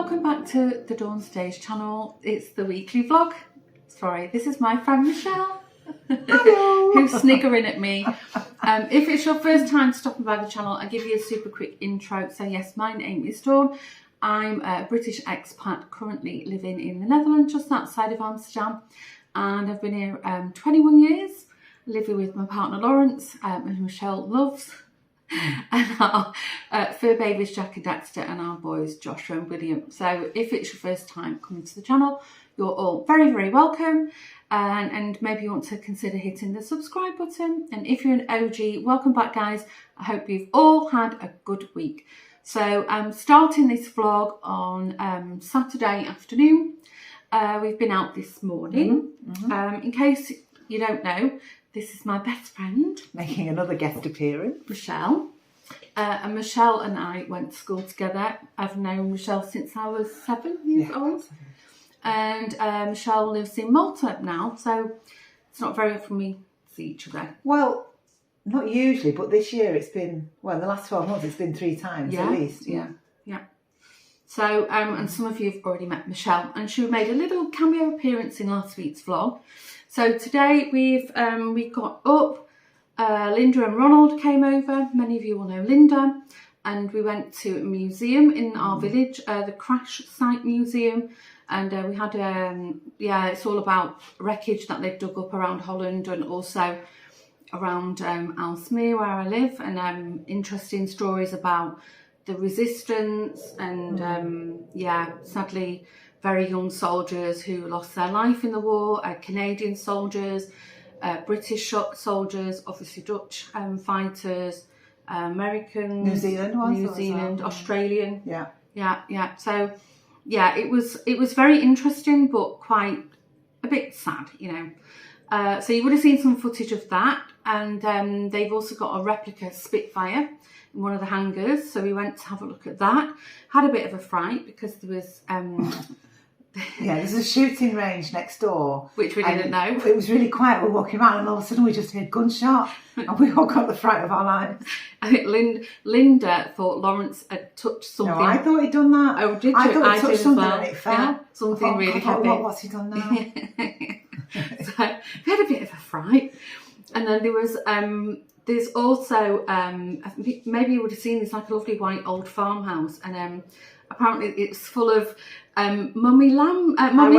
welcome back to the Dawn Stage channel. It's the weekly vlog. Sorry, this is my friend Michelle. Hello. Who's sniggering at me. If it's your first time stopping by the channel, I'll give you a super quick intro. So yes, my name is Dawn. I'm a British expat currently living in the Netherlands, just outside of Amsterdam. And I've been here 21 years, living with my partner Lawrence, who Michelle loves. And our fur babies Jack and Dexter, and our boys Joshua and William. So if it's your first time coming to the channel, you're all very, very welcome, and maybe you want to consider hitting the subscribe button. And if you're an OG, welcome back guys. I hope you've all had a good week. So I'm starting this vlog on Saturday afternoon. We've been out this morning. In case you don't know, this is my best friend. Making another guest appearance. Michelle. And Michelle and I went to school together. I've known Michelle since I was 7 years old. And Michelle lives in Malta now, so it's not very often we see each other. Well, not usually, but this year it's been, well, the last 12 months it's been 3 times at least. Yeah. So, and some of you have already met Michelle, and she made a little cameo appearance in last week's vlog. So today we got up, Linda and Ronald came over, many of you will know Linda, and we went to a museum in our village, the Crash Site Museum, and we had, it's all about wreckage that they've dug up around Holland and also around Aalsmeer where I live, and interesting stories about the resistance and sadly very young soldiers who lost their life in the war, Canadian soldiers, British soldiers, obviously Dutch fighters, American, New Zealand, Australian. Yeah. So yeah, it was very interesting, but quite a bit sad, you know. So you would have seen some footage of that, and they've also got a replica Spitfire in one of the hangars, so we went to have a look at that. Had a bit of a fright because there was there's a shooting range next door, which we didn't know. It was really quiet. We were walking around, and all of a sudden we just heard gunshot, and we all got the fright of our lives. I think Linda thought Lawrence had touched something. No, I thought he'd done that. Oh, did you? I thought he touched something and it fell. Yeah, something really heavy. What's he done now? So we had a bit of a fright, and then there was there's also maybe you would have seen this, like a lovely white old farmhouse, and apparently it's full of mummy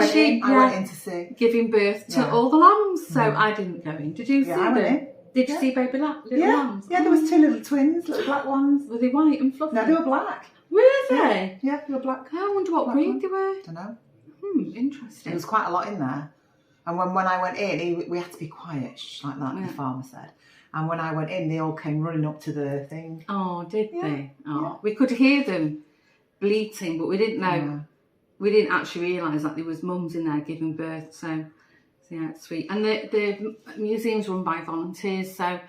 sheep. I went in to see, giving birth to all the lambs. So I didn't go in. Did you see them? Did you see baby little lambs? Yeah, there was 2 little twins, little black ones. Were they white and fluffy? No, they were black. Were they? Yeah, they were black. I wonder what breed they were. Don't know. Interesting. There was quite a lot in there. And when I went in, we had to be quiet, like that, the farmer said. And when I went in, they all came running up to the thing. Oh, did they? Oh, we could hear them bleating, but we didn't know. Yeah. We didn't actually realise that there was mums in there giving birth. So yeah, it's sweet. And the museum's run by volunteers, so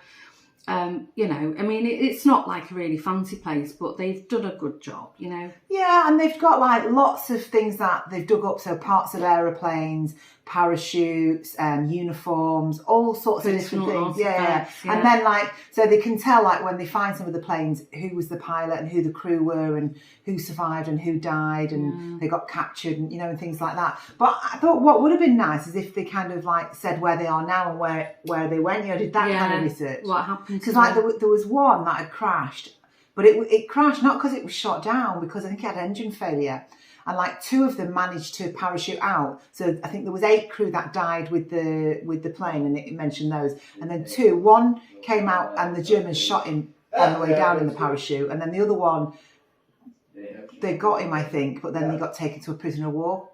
you know, I mean, it's not like a really fancy place, but they've done a good job, you know. Yeah, and they've got like lots of things that they've dug up, so parts of aeroplanes, parachutes, uniforms, all sorts of different things. Yeah. And then like, so they can tell like when they find some of the planes, who was the pilot and who the crew were and who survived and who died and they got captured and, you know, and things like that. But I thought what would have been nice is if they kind of like said where they are now and where they went, you know, did that kind of research. What happened? Because like there was one that had crashed, but it crashed not because it was shot down, because I think it had engine failure. And like 2 of them managed to parachute out. So I think there was 8 crew that died with the plane, and it mentioned those. And then 1 came out and the Germans shot him on the way down in the parachute. And then the other one, they got him, I think, but then he got taken to a prisoner of war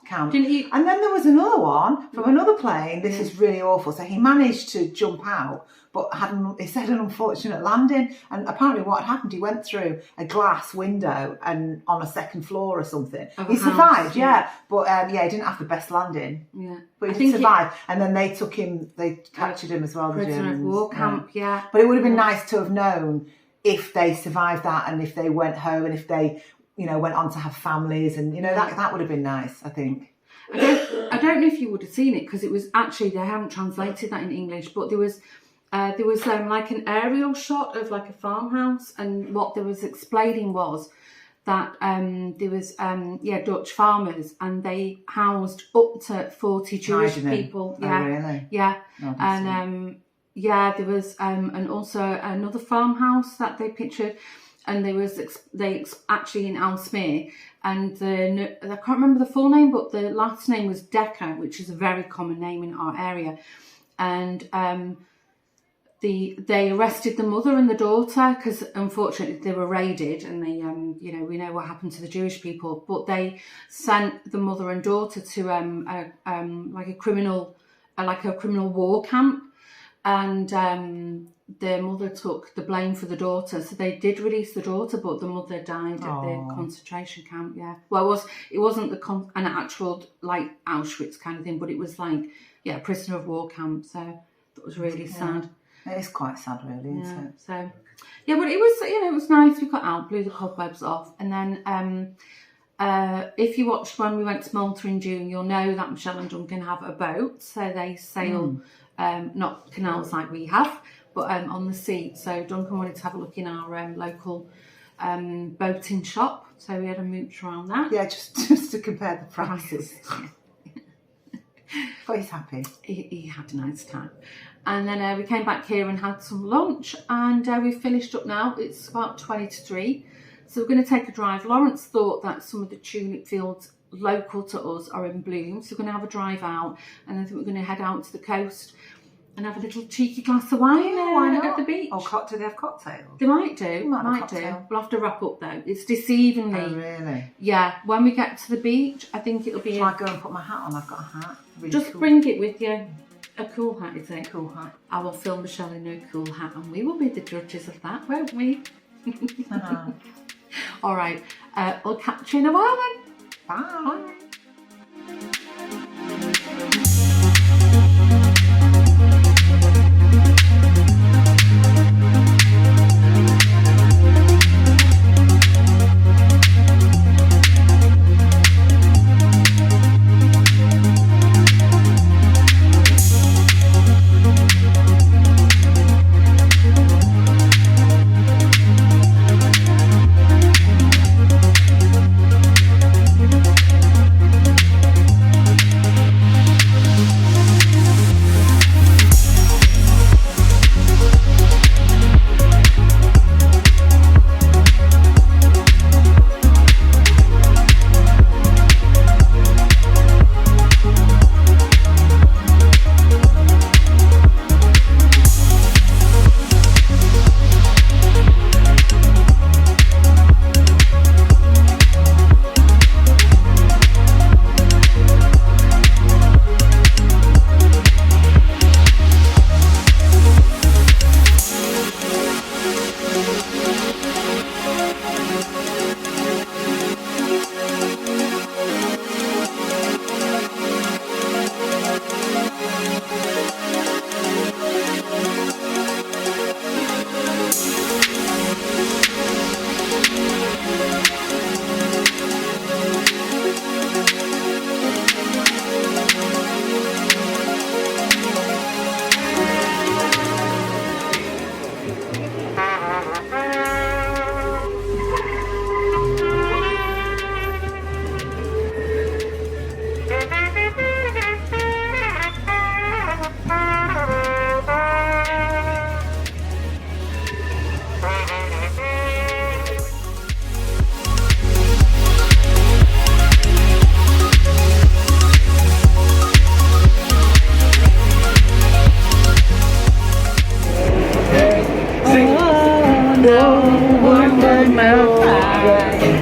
camp. And then there was another one from another plane. This is really awful. So he managed to jump out, but had an unfortunate landing. And apparently what had happened, he went through a glass window and on a 2nd floor or something. He survived, but he didn't have the best landing. Yeah, but he did survive. And then they took him, they captured him as well. Prisoner of war camp, But it would have been nice to have known if they survived that and if they went home and if they, you know, went on to have families, and you know that would have been nice, I think. I don't know if you would have seen it, because it was actually, they haven't translated that in English, but there was like an aerial shot of like a farmhouse, and what they was explaining was that there was Dutch farmers, and they housed up to 40 Jewish people. Oh, really? Yeah. Oh, And there was and also another farmhouse that they pictured, and they actually in Aalsmeer, and I can't remember the full name, but the last name was Decker, which is a very common name in our area, and they arrested the mother and the daughter because unfortunately they were raided, and they we know what happened to the Jewish people, but they sent the mother and daughter to a criminal war camp, and the mother took the blame for the daughter, so they did release the daughter, but the mother died at the concentration camp. Yeah, well, it wasn't an actual like Auschwitz kind of thing, but it was like prisoner of war camp. So that was really sad. It is quite sad, really, isn't it? So, but it was, it was nice. We got out, blew the cobwebs off, and then if you watched when we went to Malta in June, you'll know that Michelle and Duncan have a boat, so they sail not canals like we have, but on the sea. So Duncan wanted to have a look in our local boating shop, so we had a mooch around that. Yeah, just to compare the prices. But he's happy. He had a nice time. And then we came back here and had some lunch, and we've finished up now. It's about 20 to 3. So we're going to take a drive. Lawrence thought that some of the tulip fields local to us are in bloom. So we're going to have a drive out, and I think we're going to head out to the coast and have a little cheeky glass of wine at the beach. Oh, do they have cocktails? They might do. Might do. We'll have to wrap up though. It's deceivingly. Oh, really? Yeah. When we get to the beach, I think it'll be. Shall I go and put my hat on? I've got a hat. Really just cool. bring it with you. A cool hat, is it? Cool hat. I will film Michelle in her cool hat, and we will be the judges of that, won't we? All right. I'll catch you in a while then. Bye.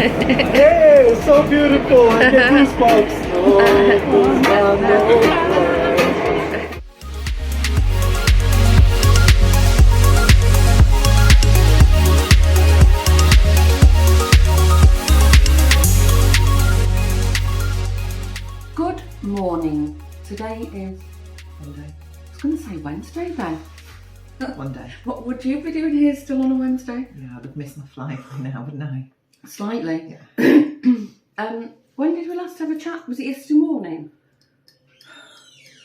Hey, it's so beautiful. I get goosebumps. Good morning. Today is Monday. I was going to say Wednesday then. Monday. What would you be doing here still on a Wednesday? Yeah, I'd have missed my flight by now, wouldn't I? Slightly. Yeah. When did we last have a chat? Was it yesterday morning?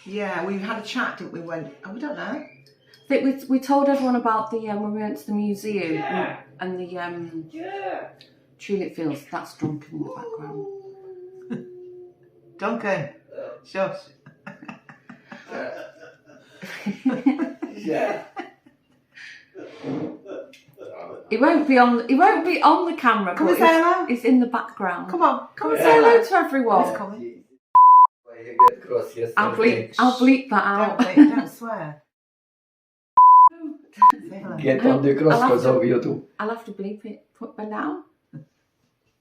Yeah, we had a chat, didn't we? We don't know. I think we told everyone about the when we went to the museum and the Tulip Fields, that's Duncan in the background. Duncan, shush. Yeah. It won't be on the camera. Come but and say hello. It's in the background. Come on, Come and say hello to everyone. It's coming. I'll bleep that out. Don't swear. Say hello. Get on the cross because of YouTube. I'll have to bleep it. Put me down.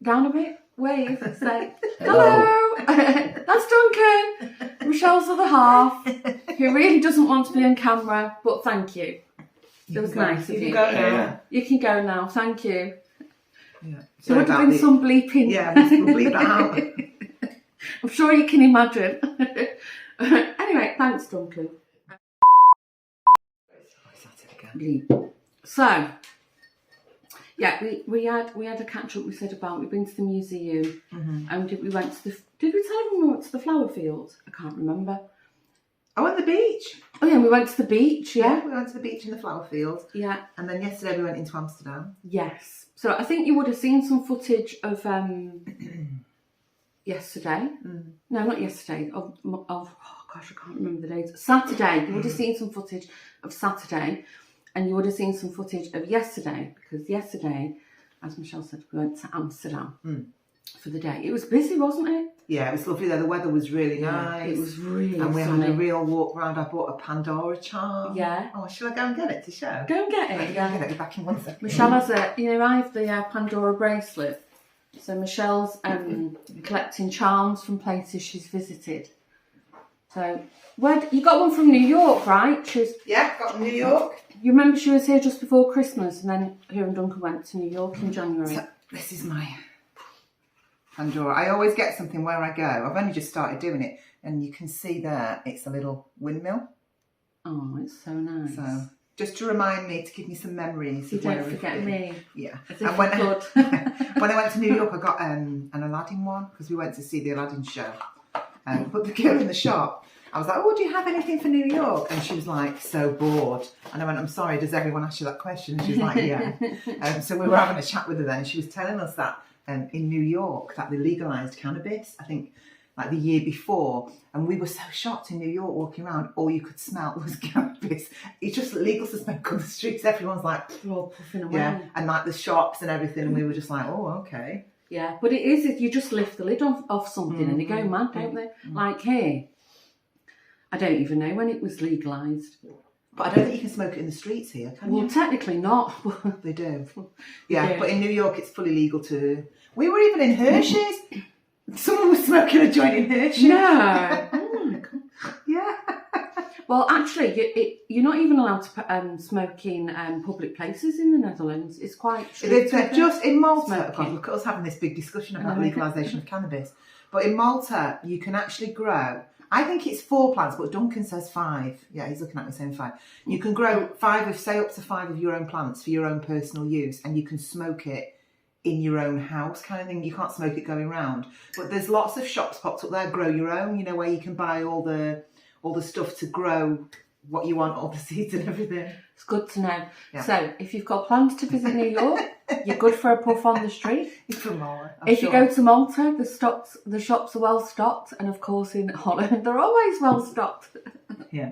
Down a bit. Wave. Say Hello. hello. That's Duncan. Michelle's other half, who really doesn't want to be on camera, but thank you. It was nice of You you. can go now. You can go now. Thank you. Yeah. There would have been some bleeping. Yeah, we'll bleep that out. I'm sure you can imagine. Anyway, thanks, Duncan. Bleep. So, yeah, we had a catch up. We said about we've been to the museum, and we went to the. Did we tell everyone we went to the flower field? I can't remember. I went to the beach. Oh yeah, we went to the beach. Yeah. We went to the beach in the flower field. Yeah. And then yesterday we went into Amsterdam. Yes. So I think you would have seen some footage of yesterday. No, not yesterday. Of oh gosh, I can't remember the dates. Saturday. You would have seen some footage of Saturday, and you would have seen some footage of yesterday, because yesterday, as Michelle said, we went to Amsterdam for the day. It was busy, wasn't it? Yeah, it was lovely there. The weather was really nice. It was really And we sunny. had a real walk round. I bought a Pandora charm. Yeah. Oh, shall I go and get it to show? Go and get it. I'll get it back in 1 second. Michelle has I have the Pandora bracelet. So Michelle's collecting charms from places she's visited. So, you got one from New York, right? Yeah, got New York. You remember she was here just before Christmas, and then her and Duncan went to New York in January. So, this is my Pandora. I always get something where I go. I've only just started doing it, and you can see there, it's a little windmill. Oh, it's so nice. So, just to remind me, to give me some memories. You of where don't we've forget been. me. Yeah. As And if when, you could. when I went to New York, I got an Aladdin one, because we went to see the Aladdin show. But the girl in the shop, I was like, oh, do you have anything for New York? And she was like, so bored. And I went, I'm sorry, does everyone ask you that question? And she was like, yeah. So we were having a chat with her then, and she was telling us that in New York, that they legalised cannabis, I think, like the year before. And we were so shocked in New York walking around, all you could smell was cannabis. It's just legal to smoke on the streets. Everyone's like, We're all puffing away. yeah. And like the shops and everything. And we were just like, oh, okay. Yeah, but it is, if you just lift the lid off something and they go mad, don't they? Like here, I don't even know when it was legalised. But I don't think you can smoke it in the streets here, can Well, you? technically not. They do. Yeah, do. but in New York it's fully legal to... We were even in Hershey's. Someone was smoking a joint in Hershey's. No. Oh my God. Yeah. Well, actually, you're not even allowed to smoke in public places in the Netherlands. It's quite strict. They're just in Malta. Smoking. God, look at us having this big discussion about legalisation of cannabis. But in Malta, you can actually grow... I think it's 4 plants, but Duncan says 5. Yeah, he's looking at me saying 5. You can grow 5 say up to 5 of your own plants for your own personal use, and you can smoke it in your own house kind of thing. You can't smoke it going round. But there's lots of shops popped up there, grow your own, where you can buy all the stuff to grow what you want, all the seeds and everything. It's good to know. Yeah. So, if you've got plans to visit New York, you're good for a puff on the street. It's from Malta. If you go to Malta, the shops are well stocked, and of course in Holland they're always well stocked. Yeah.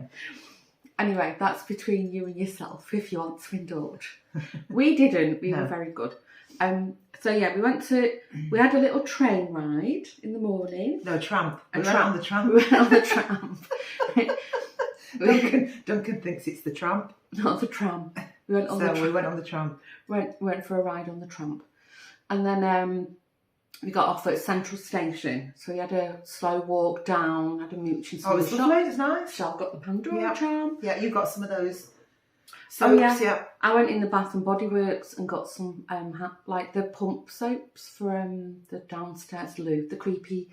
Anyway, that's between you and yourself if you want to indulge. We didn't. We No. were very good. So yeah, we had a little train ride in the morning. No, tramp. A We went on the tramp. We went on the tram. Duncan thinks it's the tramp. Not the tram. We went on the tram. We went on the tramp. Went for a ride on the tramp. And then we got off at Central Station. So we had a slow walk down, had a mooch in some Oh, it was shop. lovely. It was nice. Michelle got the Pandora charm. Yeah, you got some of those Oh, soaps, yeah. I went in the Bath and Body Works and got some like the pump soaps for the downstairs loo, the creepy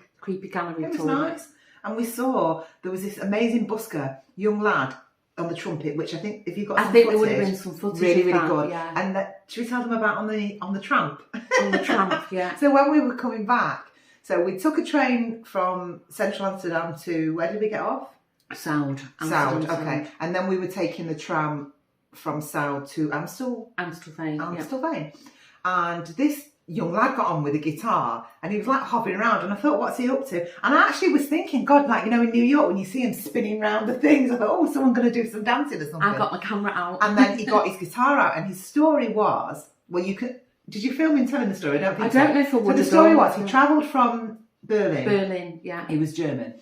gallery It was toilet. nice. And we saw there was this amazing busker, young lad, on the trumpet, which I think if you got some there footage, would have been some footage really, of really that, good. yeah. And should we tell them about on the tramp? On the tramp, yeah. So when we were coming back, so we took a train from Central Amsterdam to, where did we get off? Sound. Sound, okay. And then we were taking the tram from Sound to Amstelveen. Amstelveen, yeah. Amstelveen. And this young lad got on with a guitar and he was like hopping around, and I thought, what's he up to? And I actually was thinking, God, like, you know, in New York when you see him spinning around the things, I thought, oh, someone's going to do some dancing or something. I got my camera out. And then he got his guitar out, and his story was, well, you could, did you film him telling the story? I don't know if I would. So the story was, he travelled from Berlin. Berlin, yeah. He was German.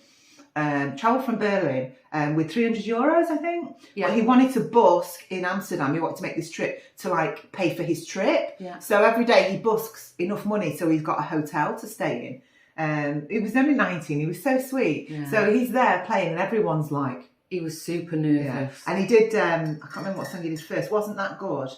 Travelled from Berlin with €300, I think. Yeah. But he wanted to busk in Amsterdam. He wanted to make this trip to like pay for his trip. Yeah. So every day he busks enough money so he's got a hotel to stay in. He was only 19. He was so sweet. Yeah. So he's there playing, and everyone's like, he was super nervous. yeah. And he did. I can't remember what song he did first. Wasn't that good?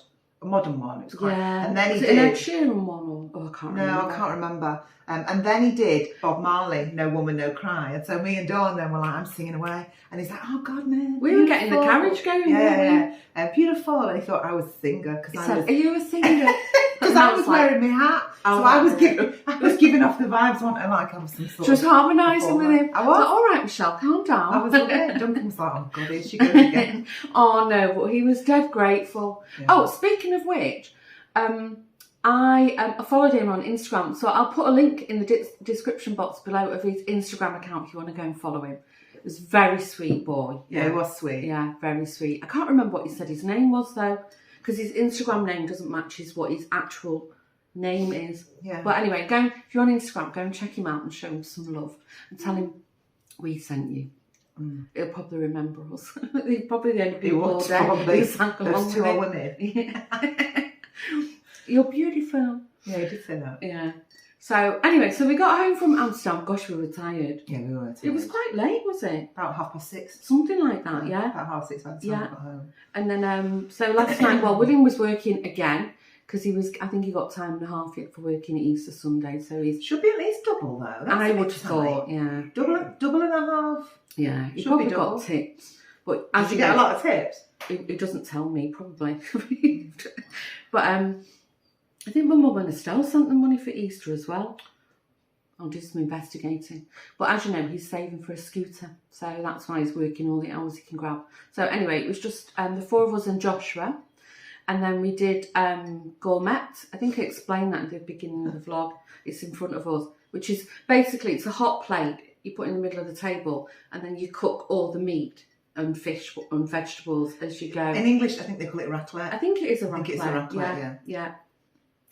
A modern one. It was quite. Yeah. And then he was did. it an Ed Sheeran one, or I can't remember. No, I can't remember. And then he did Bob Marley, No Woman, No Cry. And so me and Dawn then were like, I'm singing away. And he's like, oh God, man. We were getting the carriage going, weren't we? Beautiful. And he thought I was a singer. Because Are you a singer? Because I was wearing my hat. So I was giving off the vibes, wanting like I was some sort She was of harmonising with him. I was. Like, all right, Michelle, calm down. I was loving it. Duncan was like, oh God, here she goes again. Oh no, but he was dead grateful. Yeah. Oh, speaking of which, I followed him on Instagram, so I'll put a link in the description box below of his Instagram account if you want to go and follow him. It was a very sweet boy. Yeah, he was sweet. Yeah, very sweet. I can't remember what he said his name was though, because his Instagram name doesn't match what his actual name is. Yeah. But anyway, if you're on Instagram, go and check him out and show him some love and tell him we sent you. He'll probably remember us. He's probably the only people all day who sang along Those two with are it. women. Yeah. You're beautiful. Yeah, he did say that. Yeah. So anyway, so we got home from Amsterdam. Gosh, we were tired. Yeah, we were. It was quite late, was it? About 6:30. Something like that, yeah. About 6:30 by the time Yeah. I got home. And then, so last night, well, William was working again because I think he got time and a half yet for working Easter Sunday. So he's. Should be at least double though. That's I a would bit have tight. thought, yeah. Double and a half. Yeah, he Should probably be double. got tips. But Did you get a lot of tips? It doesn't tell me, probably. But I think my mum and Estelle sent them money for Easter as well. I'll do some investigating. But as you know, he's saving for a scooter. So that's why he's working all the hours he can grab. So anyway, it was just the four of us and Joshua. And then we did gourmet. I think I explained that at the beginning of the vlog. It's in front of us, which is basically, it's a hot plate you put in the middle of the table, and then you cook all the meat and fish and vegetables as you go. In English, I think they call it raclette. I think it is a raclette. I think it's a raclette, yeah.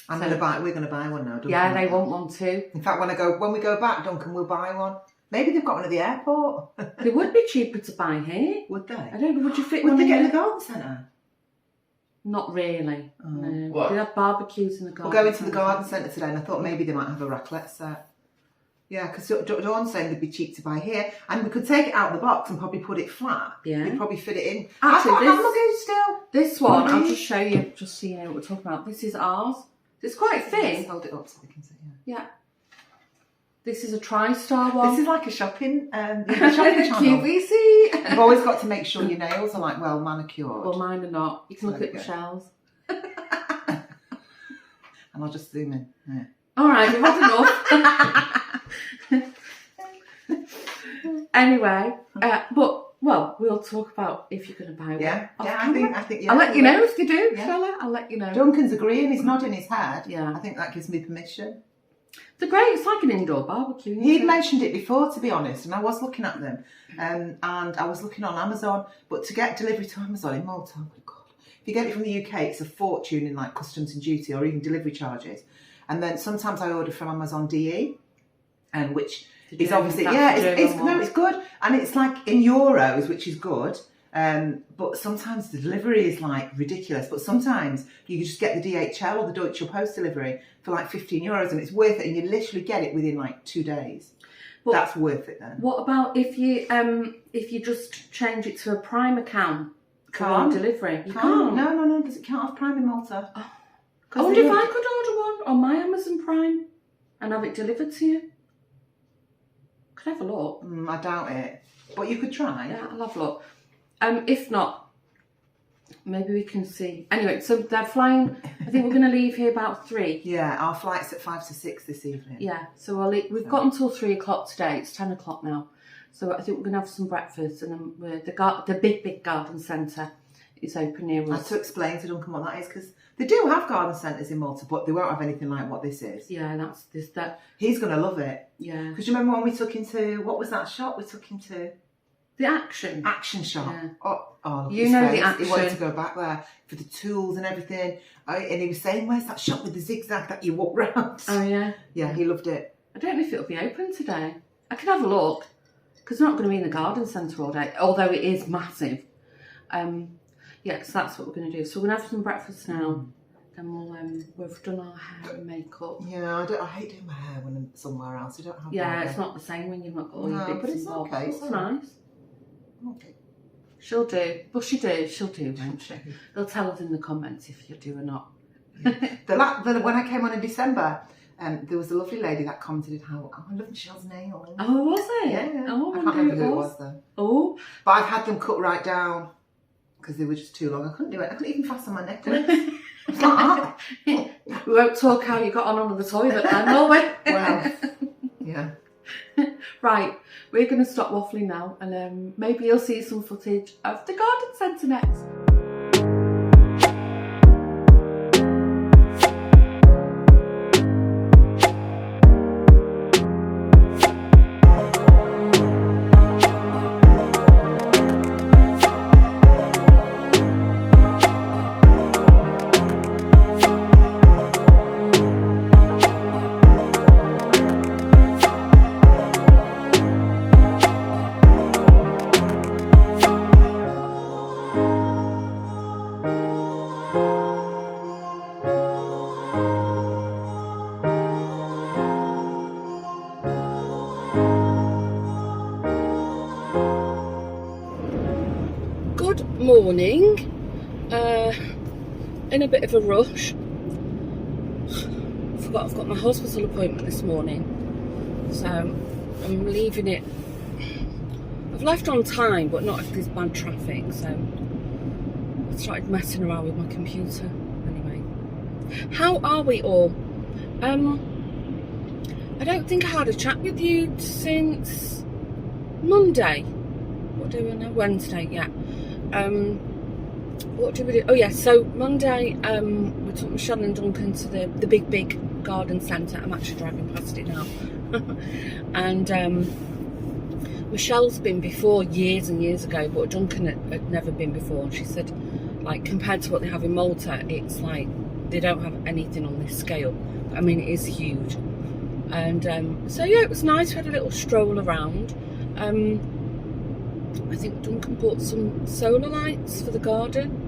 We're going to buy one now, Duncan. Yeah, they want one too. In fact, when we go back, Duncan, we'll buy one. Maybe they've got one at the airport. They would be cheaper to buy here. Would they? I don't know, would you fit Would one they get in in the garden centre? Not really. No. What? They have barbecues in the garden. We're going to the garden centre today, and I thought maybe they might have a raclette set. Yeah, because Dawn's saying they'd be cheap to buy here, and we could take it out of the box and probably put it flat. Yeah. We'd probably fit it in. Actually, I'm looking still. This one, I'll Really? just show you, just so you know what we're talking about. This is ours. It's quite thin. Let's hold it up so we can see. Yeah. This is a TriStar one. This is like a shopping channel. QVC. You've always got to make sure your nails are like well manicured. Well, mine are not. You can look There at you go. Michelle's. And I'll just zoom in. Yeah. All right, we've had enough. Anyway, well, we'll talk about if you're going to buy one. Yeah, off yeah. camera. I think. Yeah, I'll let you know if they do, Yeah. shall I? I'll let you know. Duncan's agreeing. He's nodding his head. Yeah. I think that gives me permission. They're great. It's like an indoor barbecue. Isn't He'd it? mentioned it before, to be honest, and I was looking at them, and I was looking on Amazon. But to get delivery to Amazon in Malta, oh my God, if you get it from the UK, it's a fortune in like customs and duty or even delivery charges. And then sometimes I order from Amazon DE, and which is obviously it's good, and it's like in euros, which is good. But sometimes the delivery is like ridiculous. But sometimes you can just get the DHL or the Deutsche Post delivery for like €15, and it's worth it. And you literally get it within like 2 days. But that's worth it then. What about if you just change it to a Prime account for Can't. delivery? You Can't. can't. No, because it can't have Prime in Malta. I wonder if I could order one on my Amazon Prime and have it delivered to you. Could I have a look? I doubt it, but you could try. Yeah, I'll have a look. If not, maybe we can see. Anyway, so they're flying. I think we're going to leave here about 3. Yeah, our flight's at 5 to 6 this evening. Yeah, so we've got until 3 o'clock today. It's 10 o'clock now. So I think we're going to have some breakfast, and then the big garden centre is open near I had us. to explain to Duncan what that is, because they do have garden centres in Malta, but they won't have anything like what this is. Yeah, that's this, that. He's going to love it. Yeah. Because you remember when we took him to, what was that shop we took him to? The Action. Action shop. Yeah. Oh, look at You his know face. the Action. He wanted to go back there for the tools and everything. And he was saying, where's that shop with the zigzag that you walk round? Oh, yeah. Yeah, he loved it. I don't know if it'll be open today. I can have a look, because we're not going to be in the garden centre all day, although it is massive. Yeah, so that's what we're going to do. So we're going to have some breakfast now, then we've done our hair and makeup. Yeah, I hate doing my hair when I'm somewhere else. I don't have Yeah, hair. it's not the same when you've not got all your No, bits but it's involved. okay. It's nice. Okay. She'll do. Well, she'll do, won't she? They'll tell us in the comments if you do or not. When I came on in December, there was a lovely lady that commented how, I love Michelle's nails. Oh, was it? Yeah. Oh, I can't remember who it was though. Oh. But I've had them cut right down because they were just too long. I couldn't do it. I couldn't even fasten my necklace. It's like that. We won't talk how you got on under the toilet then, will we? Well, yeah. Right, we're going to stop waffling now, and maybe you'll see some footage of the garden centre next. Good morning. In a bit of a rush. Forgot I've got my hospital appointment this morning, so I'm leaving it. I've left on time, but not if there's bad traffic. So I started messing around with my computer. Anyway, how are we all? I don't think I had a chat with you since Monday. What do we know? Wednesday, yeah. What did we do? Oh yeah, so Monday we took Michelle and Duncan to the big garden centre. I'm actually driving past it now. And Michelle's been before years and years ago, but Duncan had never been before. And she said, like, compared to what they have in Malta, it's like they don't have anything on this scale. I mean, it is huge. And so yeah, it was nice. We had a little stroll around. I think Duncan bought some solar lights for the garden,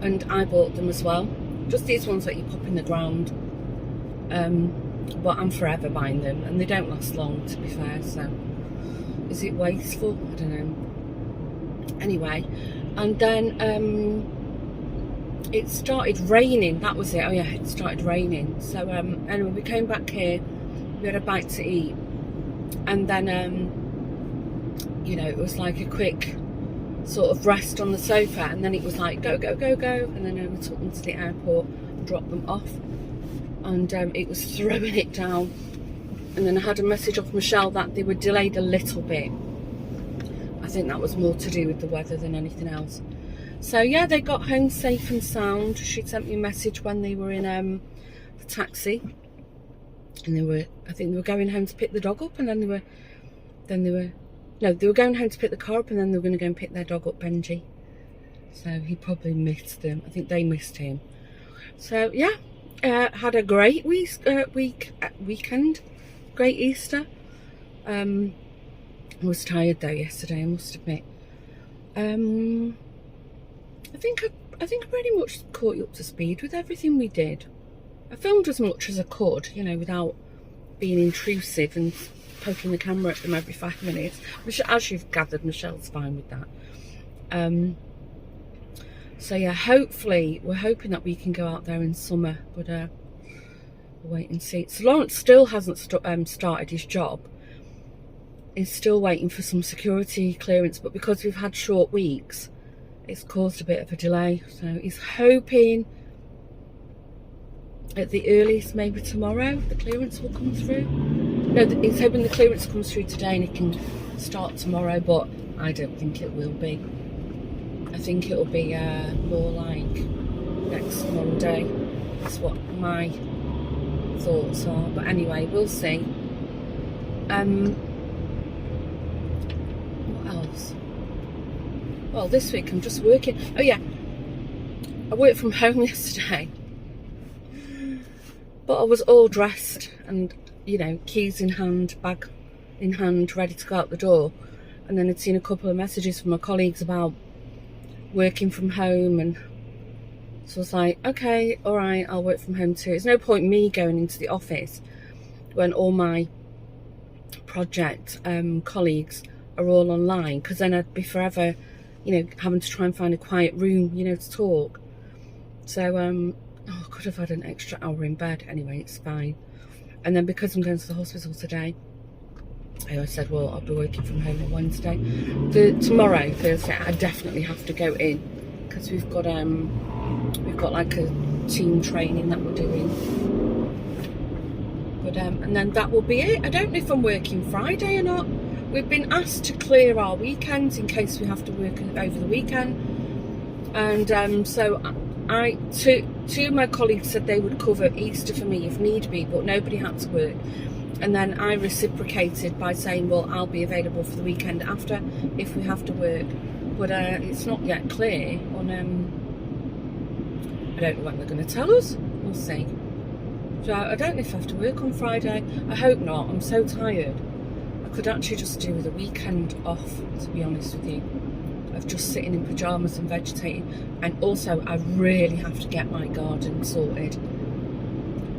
and I bought them as well. Just these ones that you pop in the ground. But I'm forever buying them, and they don't last long, to be fair. So, is it wasteful? I don't know. Anyway, and then it started raining. That was it. Oh yeah, it started raining. So anyway, we came back here. We had a bite to eat, and then you know, it was like a quick sort of rest on the sofa, and then it was like go, and then we took them to the airport and dropped them off, and it was throwing it down. And then I had a message off Michelle that they were delayed a little bit. I think that was more to do with the weather than anything else. So yeah, they got home safe and sound. She sent me a message when they were in the taxi, and I think they were going home to pick the dog up, and then they were going home to pick the car up, and then they were going to go and pick their dog up, Benji. So he probably missed them. I think they missed him. So yeah, had a great weekend. Great Easter. I was tired though yesterday, I must admit. I think I pretty much caught you up to speed with everything we did. I filmed as much as I could, you know, without being intrusive and poking the camera at them every 5 minutes. As you've gathered, Michelle's fine with that. So yeah, hopefully we're hoping that we can go out there in summer, but we'll wait and see. So Lawrence still hasn't started his job. He's still waiting for some security clearance, but because we've had short weeks, it's caused a bit of a delay. So he's hoping at the earliest maybe tomorrow the clearance will come through. No, he's hoping the clearance comes through today and he can start tomorrow, but I don't think it will be. I think it'll be more like next Monday. That's what my thoughts are. But anyway, we'll see. What else? Well, this week I'm just working. Oh yeah, I worked from home yesterday, but I was all dressed and, you know, keys in hand, bag in hand, ready to go out the door. And then I'd seen a couple of messages from my colleagues about working from home, and so I was like, okay, all right, I'll work from home too. There's no point me going into the office when all my project colleagues are all online, because then I'd be forever, you know, having to try and find a quiet room, you know, to talk. So I could have had an extra hour in bed. Anyway, it's fine. And then because I'm going to the hospital today, I said, well, I'll be working from home on Wednesday. Tomorrow, Thursday, I definitely have to go in, because we've got like a team training that we're doing. But and then that will be it. I don't know if I'm working Friday or not. We've been asked to clear our weekends in case we have to work over the weekend. And so two of my colleagues said they would cover Easter for me if need be, but nobody had to work. And then I reciprocated by saying, well, I'll be available for the weekend after if we have to work. But it's not yet clear on, I don't know when they're going to tell us. We'll see. So I don't know if I have to work on Friday. I hope not. I'm so tired. I could actually just do the weekend off, to be honest with you, of just sitting in pyjamas and vegetating. And also, I really have to get my garden sorted.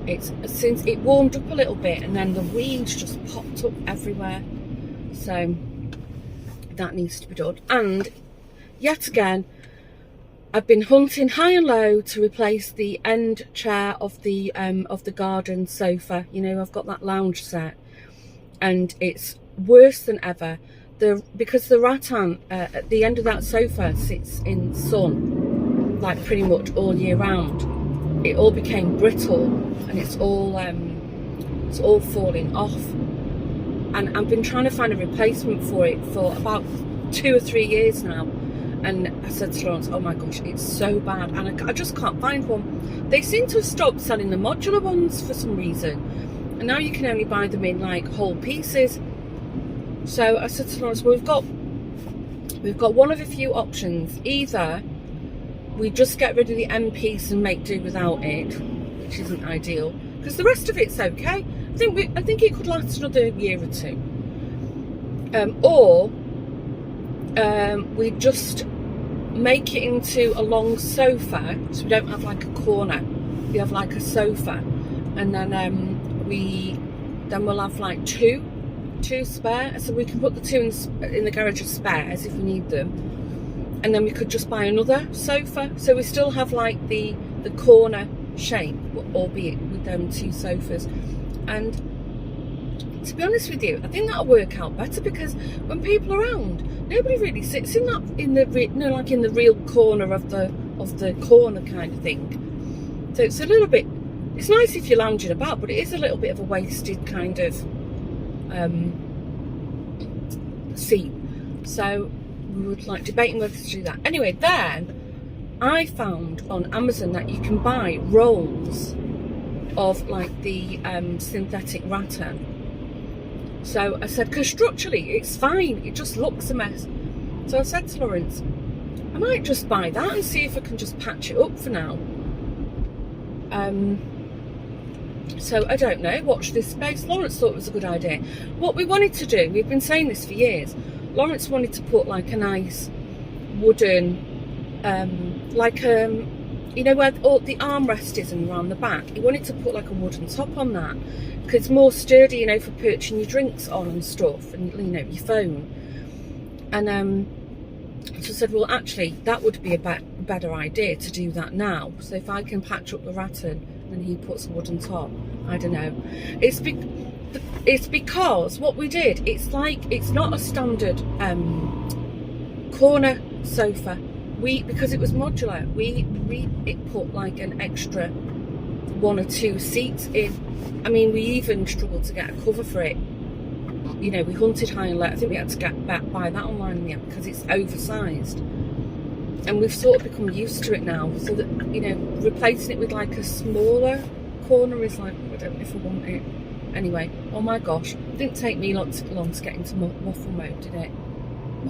It's since it warmed up a little bit, and then the weeds just popped up everywhere, so that needs to be done. And yet again, I've been hunting high and low to replace the end chair of the garden sofa. You know, I've got that lounge set, and it's worse than ever. Because the rattan at the end of that sofa sits in sun like pretty much all year round. It all became brittle, and it's all falling off. And I've been trying to find a replacement for it for about 2 or 3 years now. And I said to Lawrence, oh my gosh, it's so bad, and I just can't find one. They seem to have stopped selling the modular ones for some reason, and now you can only buy them in like whole pieces. So I said to Lawrence, well, we've got one of a few options. Either we just get rid of the end piece and make do without it, which isn't ideal, because the rest of it's okay. I think it could last another year or two. Or we just make it into a long sofa, so we don't have like a corner. We have like a sofa, and then we'll have like two spare, so we can put the two in the garage as spares if we need them. And then we could just buy another sofa, so we still have like the corner shape, albeit with them 2 sofas. And to be honest with you, I think that'll work out better, because when people are around, nobody really sits in the real corner of the corner kind of thing. So it's a little bit. It's nice if you're lounging about, but it is a little bit of a wasted kind of seat. So we would like debating whether to do that. Anyway, then I found on Amazon that you can buy rolls of like the synthetic rattan. So I said, because structurally it's fine, it just looks a mess. So I said to Lawrence, I might just buy that and see if I can just patch it up for now. So I don't know, watch this space. Lawrence thought it was a good idea. What we wanted to do, we've been saying this for years, Lawrence wanted to put like a nice wooden, you know where all the armrest is and around the back, he wanted to put like a wooden top on that, because it's more sturdy, you know, for perching your drinks on and stuff, and you know, your phone. And so I said, well, actually that would be a better idea to do that now. So if I can patch up the rattan and he puts a wooden top, I don't know. It's because what we did, it's not a standard corner sofa. Because it was modular, it put like an extra 1 or 2 seats in. I mean, we even struggled to get a cover for it. You know, we hunted high and low. I think we had to buy that online in the end because it's oversized. and we've sort of become used to it now, so that, you know, replacing it with like a smaller corner is like, I don't know if I want it. Anyway, oh my gosh, it didn't take me long to get into waffle mode, did it?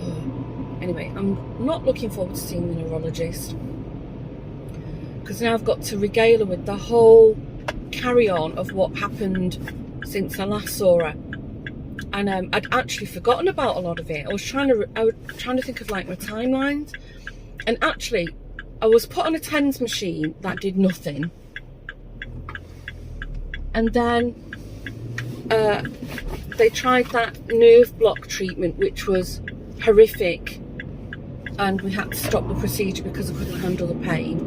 Oh. Anyway, I'm not looking forward to seeing the neurologist, because now I've got to regale her with the whole carry-on of what happened since I last saw her. And I'd actually forgotten about a lot of it. I was trying to think of like my timelines, and actually I was put on a TENS machine that did nothing, and then they tried that nerve block treatment, which was horrific, and we had to stop the procedure because I couldn't handle the pain.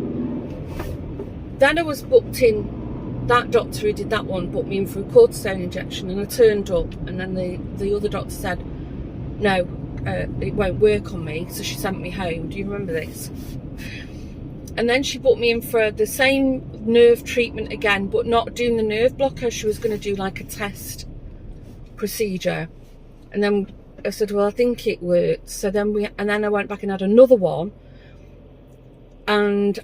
Then I was booked in. That doctor who did that one booked me in for a cortisone injection, and I turned up, and then the other doctor said, no, it won't work on me, so she sent me home. Do you remember this? And then she booked me in for the same nerve treatment again, but not doing the nerve blocker. She was going to do like a test procedure. And then I said, well, I think it worked. So then I went back and had another one. And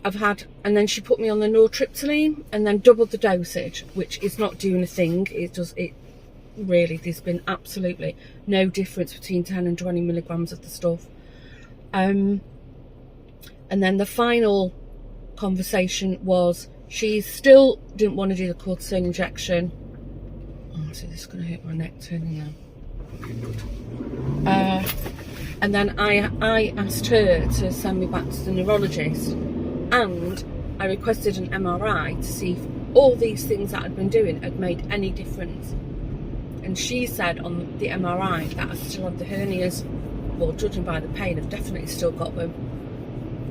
then she put me on the nortriptyline and then doubled the dosage, which is not doing a thing. There's been absolutely no difference between 10 and 20 milligrams of the stuff. And then the final conversation was, she still didn't want to do the cortisone injection. Oh, so this is going to hurt my neck turning now. And then I asked her to send me back to the neurologist, and I requested an MRI to see if all these things that I'd been doing had made any difference. And she said on the MRI that I still had the hernias. Well, judging by the pain, I've definitely still got them.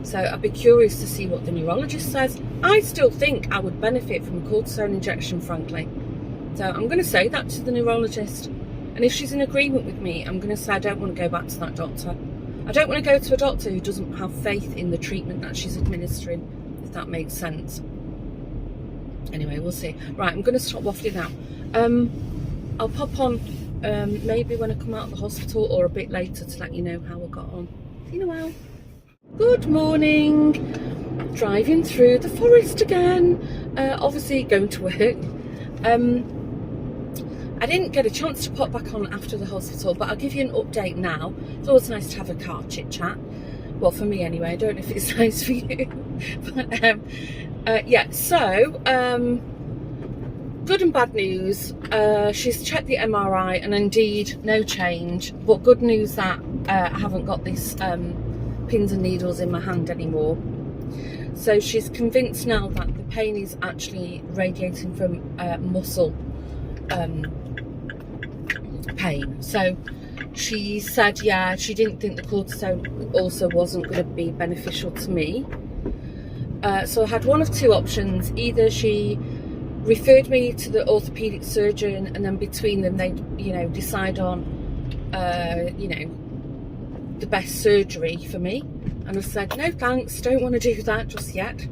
So I'd be curious to see what the neurologist says. I still think I would benefit from a cortisone injection, frankly. So I'm going to say that to the neurologist. And if she's in agreement with me, I'm going to say I don't want to go back to that doctor. I don't want to go to a doctor who doesn't have faith in the treatment that she's administering, if that makes sense. Anyway, we'll see. Right, I'm going to stop waffling now. I'll pop on maybe when I come out of the hospital, or a bit later, to let you know how I got on. See you in a while. Good morning. Driving through the forest again. Obviously going to work. I didn't get a chance to pop back on after the hospital, but I'll give you an update now. It's always nice to have a car chit chat. Well, for me anyway. I don't know if it's nice for you. But yeah, so good and bad news. She's checked the MRI, and indeed no change. But good news that I haven't got this pins and needles in my hand anymore. So she's convinced now that the pain is actually radiating from muscle pain. So she said, yeah, she didn't think the cortisone also wasn't going to be beneficial to me. So I had one of two options. Either she referred me to the orthopedic surgeon, and then between them they'd, you know, decide on the best surgery for me. And I said, no thanks, don't want to do that just yet.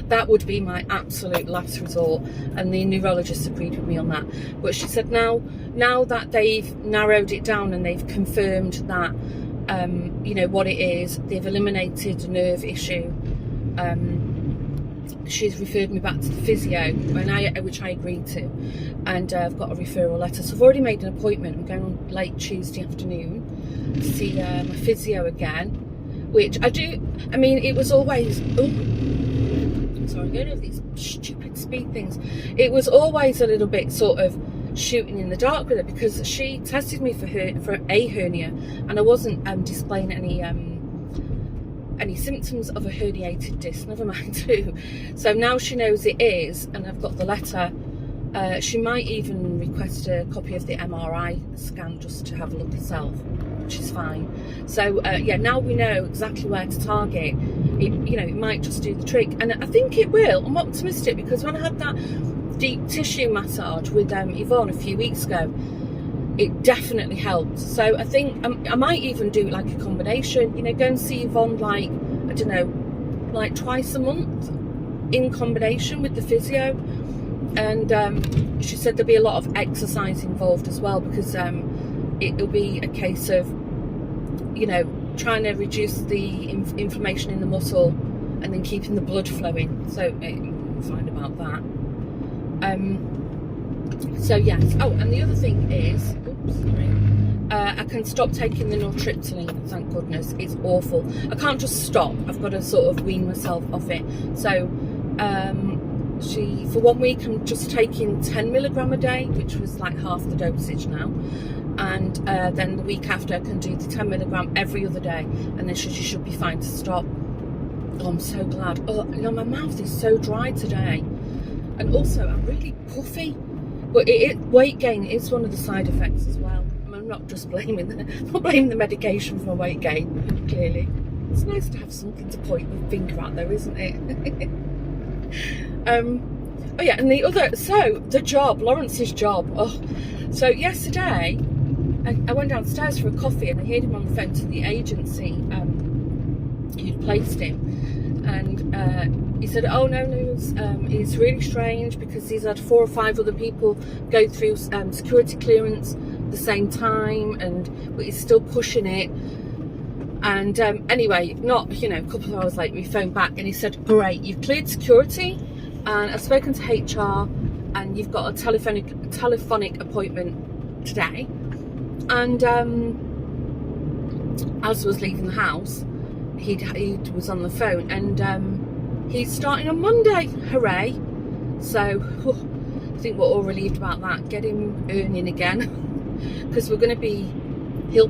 That would be my absolute last resort, and the neurologist agreed with me on that. But she said now that they've narrowed it down and they've confirmed that what it is, they've eliminated the nerve issue, she's referred me back to the physio, which I agreed to, and I've got a referral letter. So I've already made an appointment. I'm going on late Tuesday afternoon to see my physio again, which I do. I mean, it was always... Sorry, I'm going over these stupid speed things. It was always a little bit sort of shooting in the dark with it, because she tested me for a hernia, and I wasn't displaying any symptoms of a herniated disc, never mind who. So now she knows it is, and I've got the letter. She might even request a copy of the MRI scan just to have a look herself, which is fine. So yeah, now we know exactly where to target. It might just do the trick, and I think it will. I'm optimistic, because when I had that deep tissue massage with Yvonne a few weeks ago, it definitely helped. So I think I might even do like a combination, go and see Yvonne, like, I don't know, like twice a month in combination with the physio. And she said there'll be a lot of exercise involved as well, because it'll be a case of trying to reduce the inflammation in the muscle and then keeping the blood flowing. So I'm fine about that. So yes. Oh, and the other thing is, oops, sorry. I can stop taking the nortriptyline, thank goodness. It's awful. I can't just stop. I've got to sort of wean myself off it. So for 1 week I'm just taking 10 milligram a day, which was like half the dosage now. And then the week after I can do the 10 milligram every other day, and then she should be fine to stop. Oh, I'm so glad. Oh, you know, my mouth is so dry today, and also I'm really puffy. But weight gain is one of the side effects as well. I'm not just blaming the medication for weight gain. Clearly, it's nice to have something to point my finger at, though, isn't it? Oh yeah, and the job, Lawrence's job. Oh, so yesterday I went downstairs for a coffee, and I heard him on the phone to the agency who'd placed him, and he said, oh no, it's really strange because he's had 4 or 5 other people go through security clearance at the same time, but he's still pushing it. And anyway, a couple of hours later, we phoned back and he said, great, you've cleared security, and I've spoken to HR, and you've got a telephonic appointment today. And as I was leaving the house, he was on the phone, and he's starting on Monday. Hooray! So I think we're all relieved about that. Get him earning again, because we're going to be he'll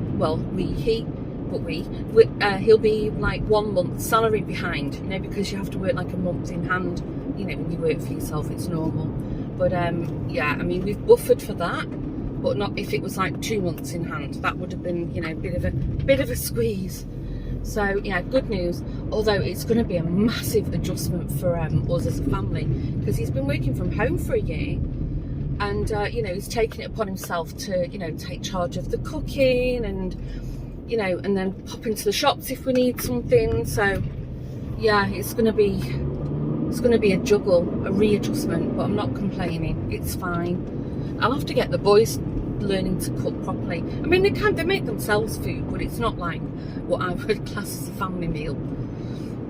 be like 1 month's salary behind, because you have to work like a month in hand. When you work for yourself, it's normal. But yeah, I mean, we've buffered for that, but not if it was like 2 months in hand. That would have been, a bit of a squeeze. So yeah, good news. Although it's going to be a massive adjustment for us as a family, because he's been working from home for a year, and he's taken it upon himself to take charge of the cooking, and and then pop into the shops if we need something. So yeah, it's going to be a juggle, a readjustment, but I'm not complaining. It's fine. I'll have to get the boys learning to cook properly. I mean, they make themselves food, but it's not like what I would class as a family meal.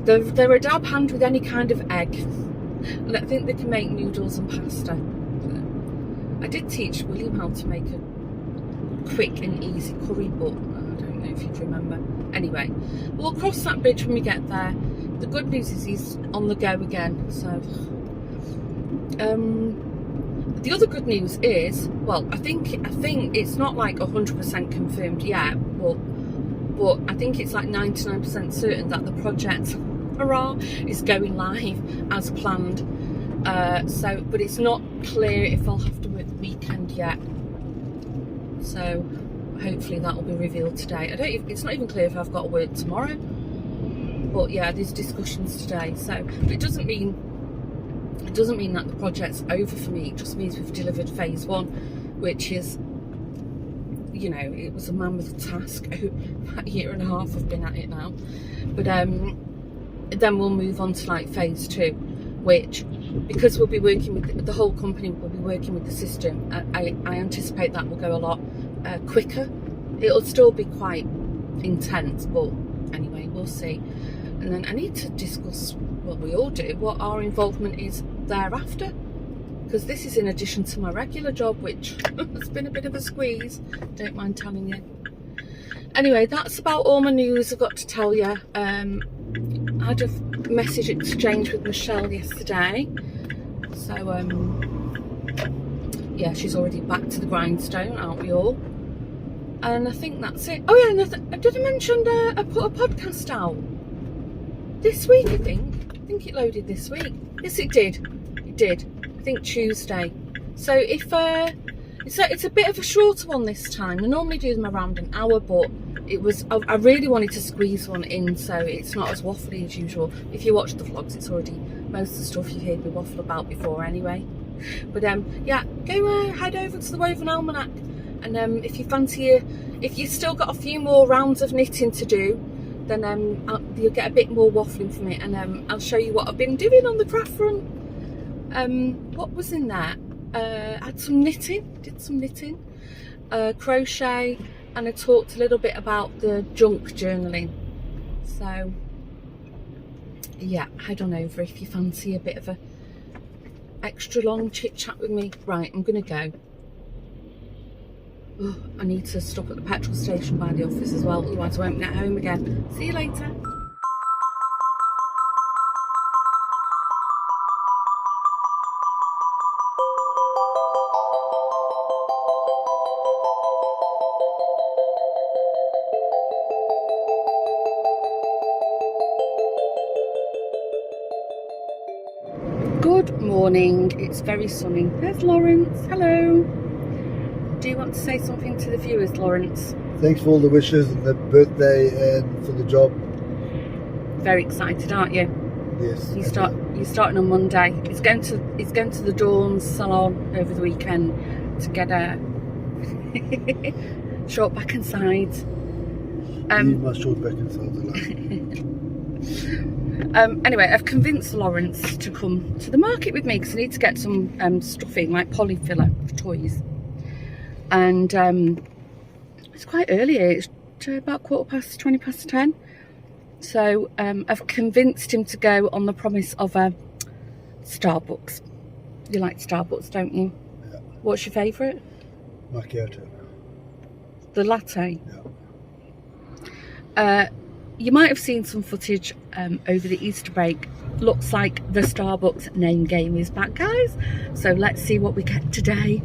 They're a dab hand with any kind of egg, and I think they can make noodles and pasta. I did teach William how to make a quick and easy curry, but I don't know if you'd remember. Anyway, we'll cross that bridge when we get there. The good news is he's on the go again. So the other good news is, well, I think it's not like 100% confirmed yet, but I think it's like 99% certain that the project, hurrah, is going live as planned. But it's not clear if I'll have to work the weekend yet. So hopefully that will be revealed today. It's not even clear if I've got to work tomorrow. But yeah, there's discussions today. So it doesn't mean that the project's over for me. It just means we've delivered phase 1, which is, it was a mammoth task. About a year and a half I've been at it now. But then we'll move on to like phase 2, which, because we'll be working with the whole company, will be working with the system. I anticipate that will go a lot quicker. It'll still be quite intense, but anyway, we'll see. And then I need to discuss what we all do, what our involvement is thereafter, because this is in addition to my regular job, which has been a bit of a squeeze, don't mind telling you. Anyway, that's about all my news I've got to tell you. I had a message exchange with Michelle yesterday, so yeah, she's already back to the grindstone, aren't we all? And I think that's it. Oh yeah, and did I mention I put a podcast out this week? I think it loaded this week. Yes, it did. I think Tuesday. So if it's a bit of a shorter one this time. I normally do them around an hour, but I really wanted to squeeze one in so it's not as waffly as usual. If you watch the vlogs, it's already most of the stuff you've heard me waffle about before anyway. But yeah, go head over to the Woven Almanac, and if you fancy if you've still got a few more rounds of knitting to do, then you'll get a bit more waffling from it, and I'll show you what I've been doing on the craft front. What was in that? I had some knitting, did some knitting, crochet, and I talked a little bit about the junk journaling. So yeah, head on over if you fancy a bit of a extra long chit chat with me. Right, I'm gonna go. Oh, I need to stop at the petrol station by the office as well, otherwise I won't get home again. See you later. Good morning, it's very sunny. There's Lawrence, hello. Do you want to say something to the viewers, Lawrence? Thanks for all the wishes and the birthday and for the job. Very excited, aren't you? Yes. You're starting on Monday. He's going to the Dawn salon over the weekend to get a short back and sides. Leave my short back and sides alone. Anyway, I've convinced Lawrence to come to the market with me because I need to get some stuffing, like polyfiller for toys. And it's quite early here, it's about 20 past 10. So I've convinced him to go on the promise of a Starbucks. You like Starbucks, don't you? Yeah. What's your favourite? Macchiato. The latte? Yeah. You might have seen some footage over the Easter break. Looks like the Starbucks name game is back, guys. So let's see what we get today.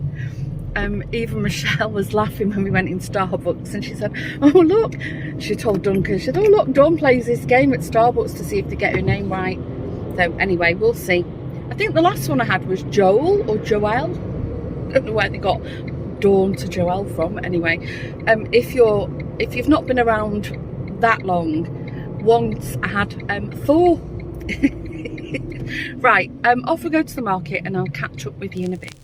Even Michelle was laughing when we went in Starbucks and she said, oh look, she told Duncan, she said, oh look, Dawn plays this game at Starbucks to see if they get her name right. So anyway, we'll see. I think the last one I had was Joel or Joelle. I don't know where they got Dawn to Joelle from. Anyway, if you've not been around that long, once I had 4. Right, off we go to the market and I'll catch up with you in a bit.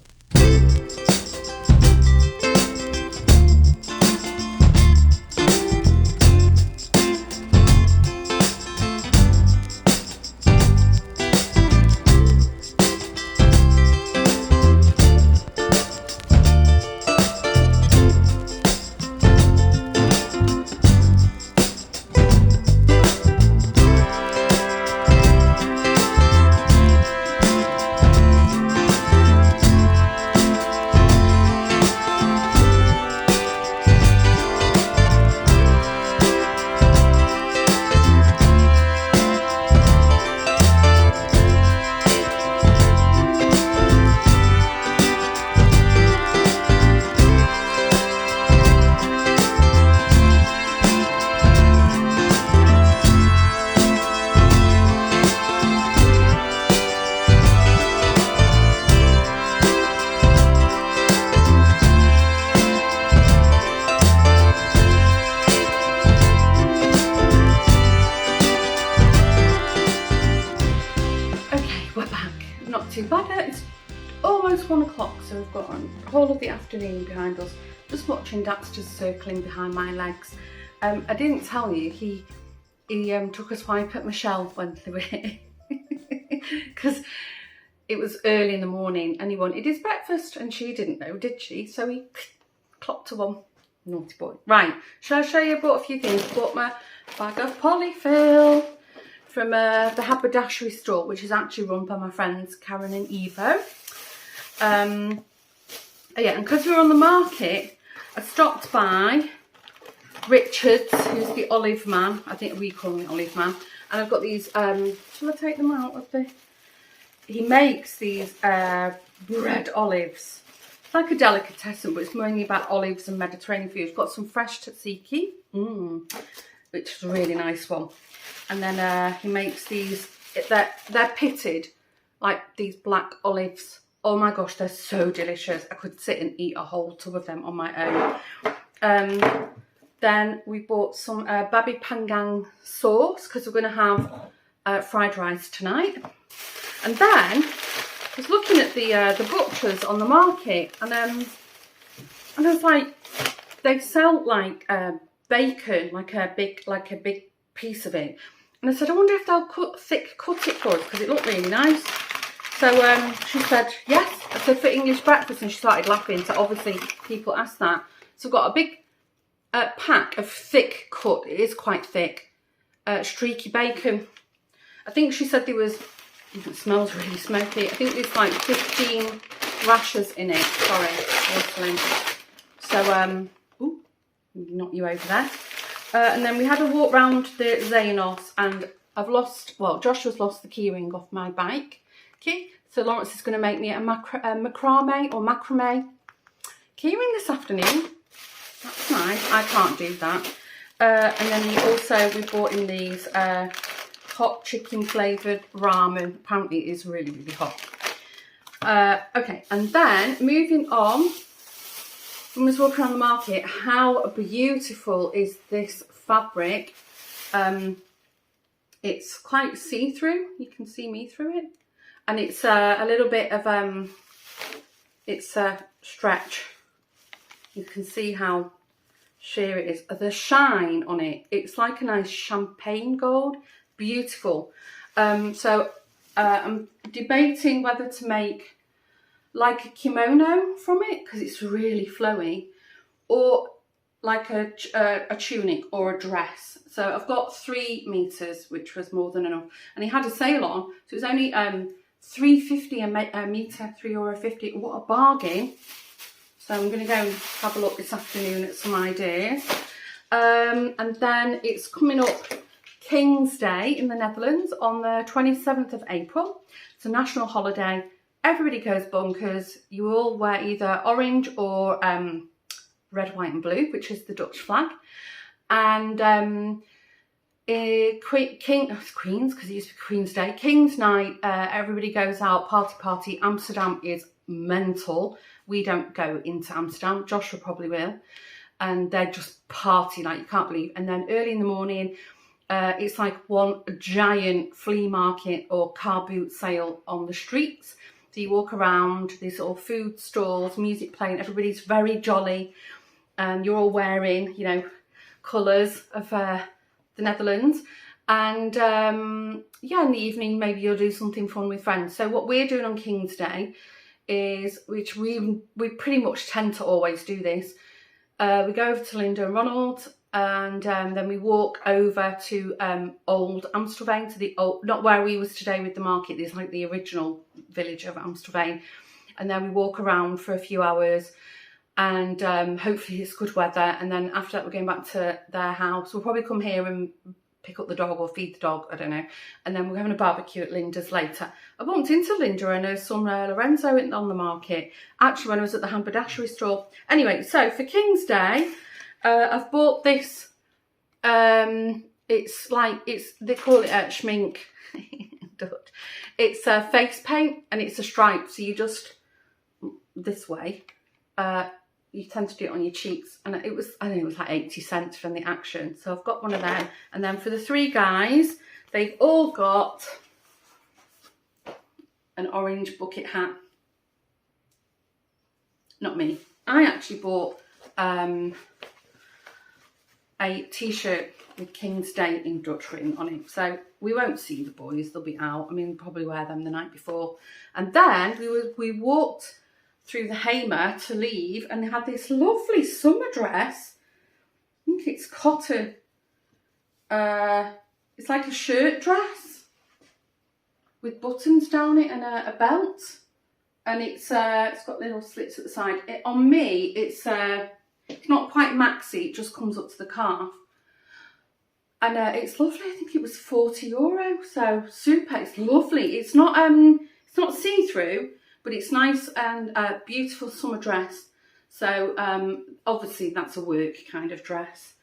Too bad. It's almost 1 o'clock, so we've got the whole of the afternoon behind us. Just watching Daxter circling behind my legs. I didn't tell you, he took a swipe at Michelle when they were here because it was early in the morning and he wanted his breakfast and she didn't know, did she? So he clocked her one. Naughty boy. Right, shall I show you? I bought a few things. Bought my bag of polyfill from the haberdashery store, which is actually run by my friends Karen and Evo. Yeah, and because we were on the market, I stopped by Richard's, who's the olive man. I think we call him olive man. And I've got these, shall I take them out of the... He makes these bread olives. It's like a delicatessen, but it's mainly about olives and Mediterranean food. It's got some fresh tzatziki, which is a really nice one. And then he makes these, they're pitted, like these black olives. Oh my gosh, they're so delicious. I could sit and eat a whole tub of them on my own. Then we bought some babi pangang sauce because we're going to have fried rice tonight. And then I was looking at the butchers on the market, and I was like, they sell like bacon, like a big piece of it. And I said, I wonder if they'll cut it for us because it looked really nice. So she said yes. I said for English breakfast, and she started laughing. So obviously people ask that. So I've got a pack of thick cut, it is quite thick, streaky bacon. I think she said there was, it smells really smoky, I think there's like 15 rashers in it. Sorry, waffling. So, ooh, not you over there. And then we had a walk round the Xenos, and I've lost, well, Joshua's lost the keyring off my bike. Okay, so Lawrence is going to make me a macrame or macrame keyring this afternoon. That's nice. I can't do that. And then we brought in these hot chicken flavoured ramen. Apparently it is really, really hot. Okay, and then moving on, when we was walking around the market, how beautiful is this fabric? It's quite see-through. You can see me through it. And it's a little bit of, it's a stretch. You can see how sheer it is. The shine on it, it's like a nice champagne gold. Beautiful. So I'm debating whether to make like a kimono from it, because it's really flowy, or like a tunic or a dress. So I've got 3 meters, which was more than enough. And he had a sale on, so it was only £3.50 a metre, €3.50. What a bargain. So I'm going to go and have a look this afternoon at some ideas. And then it's coming up King's Day in the Netherlands on the 27th of April. It's a national holiday. Everybody goes bonkers. You all wear either orange or red, white and blue, which is the Dutch flag. And Queen's, because it used to be Queen's Day, King's Night, everybody goes out, party. Amsterdam is mental. We don't go into Amsterdam. Joshua probably will. And they're just party like you can't believe. And then early in the morning, it's like one giant flea market or car boot sale on the streets. So you walk around, these sort of food stalls, music playing, everybody's very jolly. And you're all wearing, you know, colours of the Netherlands. And yeah, in the evening, maybe you'll do something fun with friends. So what we're doing on King's Day is, which we pretty much tend to always do this, we go over to Linda and Ronald, and then we walk over to Old Amsterdam, to the old, not where we was today with the market, there's like the original village of Amsterdam, and then we walk around for a few hours, and hopefully it's good weather, and then after that we're going back to their house. We'll probably come here and pick up the dog or feed the dog, I don't know, and then we're having a barbecue at Linda's later. I bumped into Linda and her son Lorenzo on the market, actually when I was at the haberdashery store. Anyway, so for King's Day, I've bought this, it's like, they call it schmink, it's a face paint, and it's a stripe, so you just, this way, you tend to do it on your cheeks, and it was, I think it was like 80 cents from the Action, so I've got one of them. And then for the 3 guys, they've all got an orange bucket hat. Not me. I actually bought a t-shirt with King's Day in Dutch written on it, so we won't see the boys, they'll be out. I mean, we'll probably wear them the night before. And then we walked through the Hamer to leave, and they had this lovely summer dress. I think it's cotton. It's like a shirt dress with buttons down it and a belt, and it's got little slits at the side. On me, it's not quite maxi, it just comes up to the calf, and it's lovely. I think it was €40, so super. It's lovely. It's not see-through, but it's nice and beautiful summer dress. So obviously that's a work kind of dress,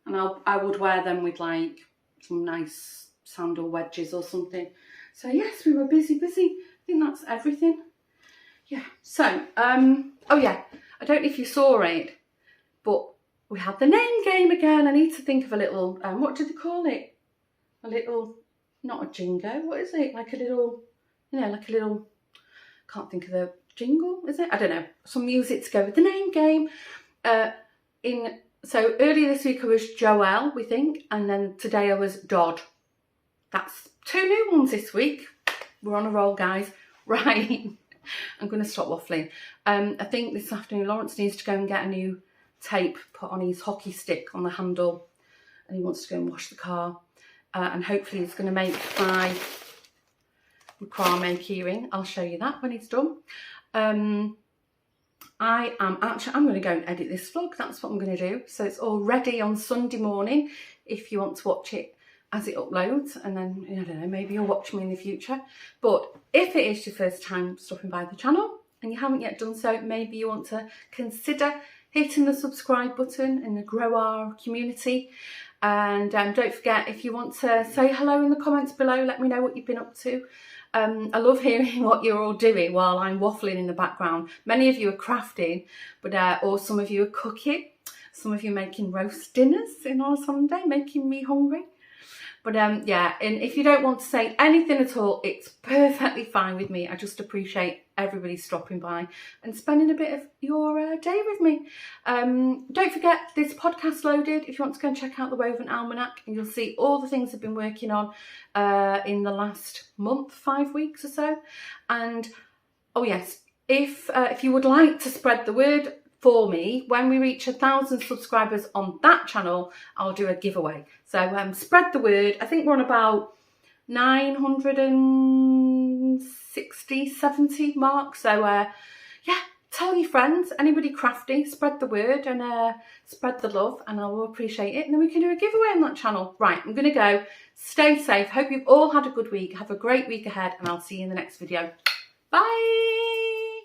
and I would wear them with like some nice sandal wedges or something. So yes, we were busy. I think that's everything. Yeah. So oh yeah, I don't know if you saw it, but we had the name game again. I need to think of a little what did they call it? A little, not a jingo. What is it? Like a little, you know, like a little. Can't think of the jingle, is it? I don't know. Some music to go with the name game. So earlier this week I was Joelle, we think, and then today I was Dodd. That's 2 new ones this week. We're on a roll, guys. Right. I'm going to stop waffling. I think this afternoon Lawrence needs to go and get a new tape put on his hockey stick on the handle, and he wants to go and wash the car. And hopefully he's going to make my macrame keyring. I'll show you that when he's done. I'm going to go and edit this vlog. That's what I'm going to do. So it's all ready on Sunday morning if you want to watch it as it uploads, and then, I don't know, maybe you'll watch me in the future. But if it is your first time stopping by the channel and you haven't yet done so, maybe you want to consider hitting the subscribe button and grow our community. And don't forget, if you want to say hello in the comments below, let me know what you've been up to. I love hearing what you're all doing while I'm waffling in the background. Many of you are crafting, but or some of you are cooking. Some of you are making roast dinners on a Sunday, making me hungry. But yeah, and if you don't want to say anything at all, it's perfectly fine with me. I just appreciate everybody stopping by and spending a bit of your day with me. Don't forget, this podcast loaded if you want to go and check out the Woven Almanac, and you'll see all the things I've been working on in the last month, 5 weeks or so. And oh yes, if you would like to spread the word for me, when we reach 1,000 subscribers on that channel, I'll do a giveaway. So spread the word. I think we're on about 960, 70 mark. So yeah, tell your friends, anybody crafty, spread the word and spread the love, and I will appreciate it. And then we can do a giveaway on that channel. Right, I'm going to go. Stay safe. Hope you've all had a good week. Have a great week ahead, and I'll see you in the next video. Bye.